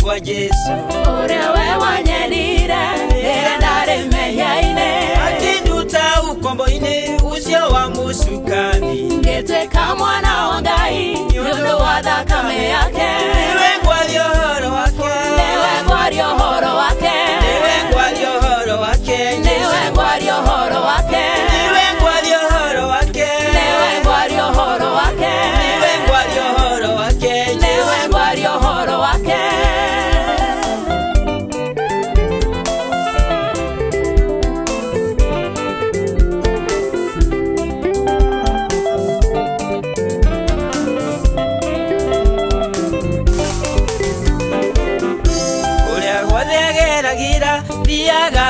Kwa Yesu urewe wanyenire ndare meyaine akinduta ukomboine usio wa musukani ngeteka mwana wa Ngai nyundo wa thakame yake niwe ngwario horo wake niwe ngwario horo wake niwe ngwario horo wake niwe ngwario horo wake niwe ngwario horo wake niwe ngwario horo wake niwe ngwario horo wake niwe ngwario horo wake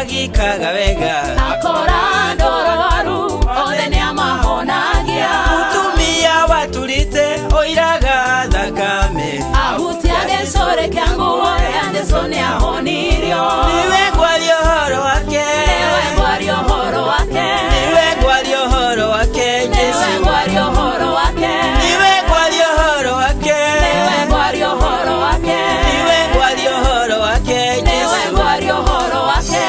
Gikaga wega akora ndororu othe ni amahonagia utumia watulite oiraga thakame ahutia gesore kyangu yande sone ahonirio niwe ngwario horo wake niwe ngwario horo wake niwe ngwario horo wake niwe ngwario horo wake niwe ngwario horo wake niwe ngwario horo wake niwe ngwario horo wake niwe ngwario horo wake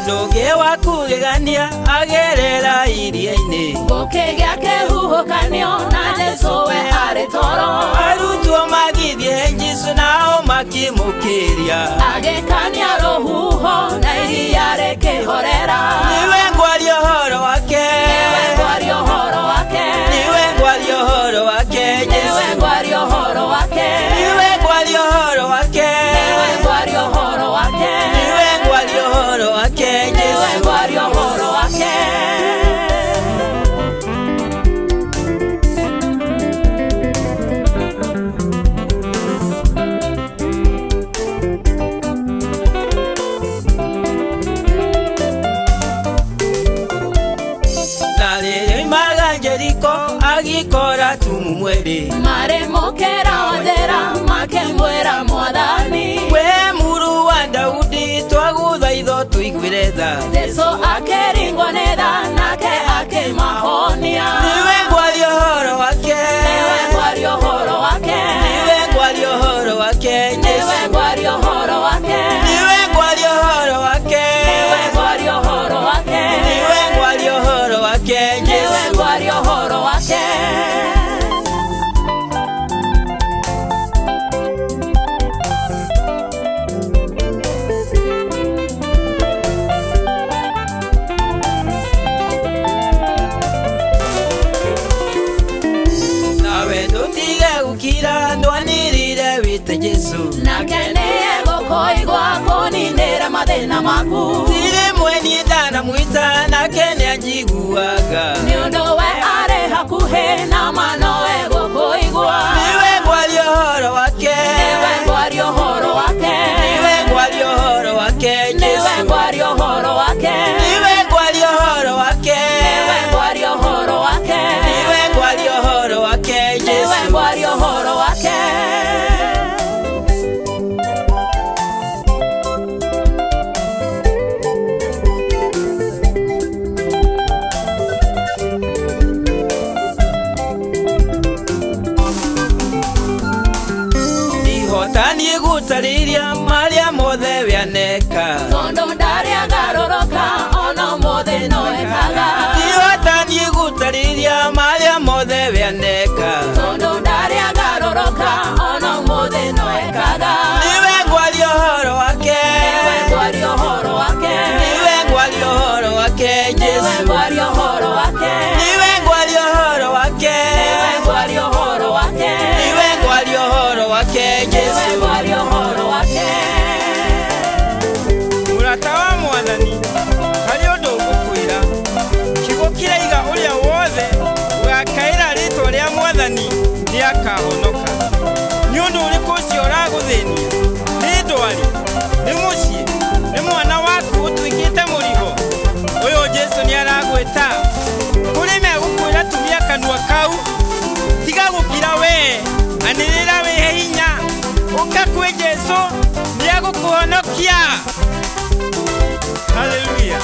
Ndoge wa kugegania agerera iria-ini gukigya kihuhukanio na Jesu we ari toro arutwo magithie Jesu nao makimukiria agikania rohuho na iria rikihorera niwe ngwario horo wake niwe ngwario horo wake niwe ngwario horo wake niwe ngwario horo wake niwe ngwario horo wake niwe ngwario horo wake niwe ngwario horo wake niwe ngwario horo wake agikora tumumwere maremokera onjera makemwera mwathani we muru wa Daudi twaguthaitho tuiguire tha Jesu akeringwo nĩ tha nake akĩmahonia niwe ngwario horo wake niwe ngwario horo wake niwe ngwario horo wake niwe ngwario horo wake niwe ngwario horo wake niwe ngwario horo wake niwe ngwario horo wake niwe ngwario horo wake nawe ndutige gukira ndwanirire wite Jesu nake nĩegũkũigua kũninĩra mathĩna maku tiri mweni thana mwita nake nĩanjiguaga nĩũndũ we arĩ hakuhĩ na ma nowe gũkũigua niwe ngwario horo wake niwe ngwario horo wake niwe ngwario horo wake niwe ngwario horo wake niwe ngwario horo wake niwe ngwario horo wake niwe ngwario horo wake niwe ngwario horo wake ihotanie gutariria maria mothe wianeka tondũ ndarĩ agarũrũka ona ũmũthĩ no ekaga ihotanie gutariria maria mothe wianeka tondũ ndarĩ agarũrũka ona ũmũthĩ no ekaga niwe ngwario horo wake niwe ngwario horo wake niwe ngwario horo wake niwe ngwario horo wake niwe ngwario horo wake niwe ngwario horo wake niwe ngwario horo wake niwe ngwario horo wake niakahonoka ni undu uriku ucio uraguthĩnia nĩ ndwari nĩ mũciĩ nĩ mwana waku ũtuĩkĩte mũrigo ũyũ Jesu nĩ aragwĩta kũrĩ megũkwĩra tumia kanua kau tiga gũkira we anĩrĩra wĩhe hinya ũka kwĩ Jesu nĩ egũkũhonokia. Hallelujah.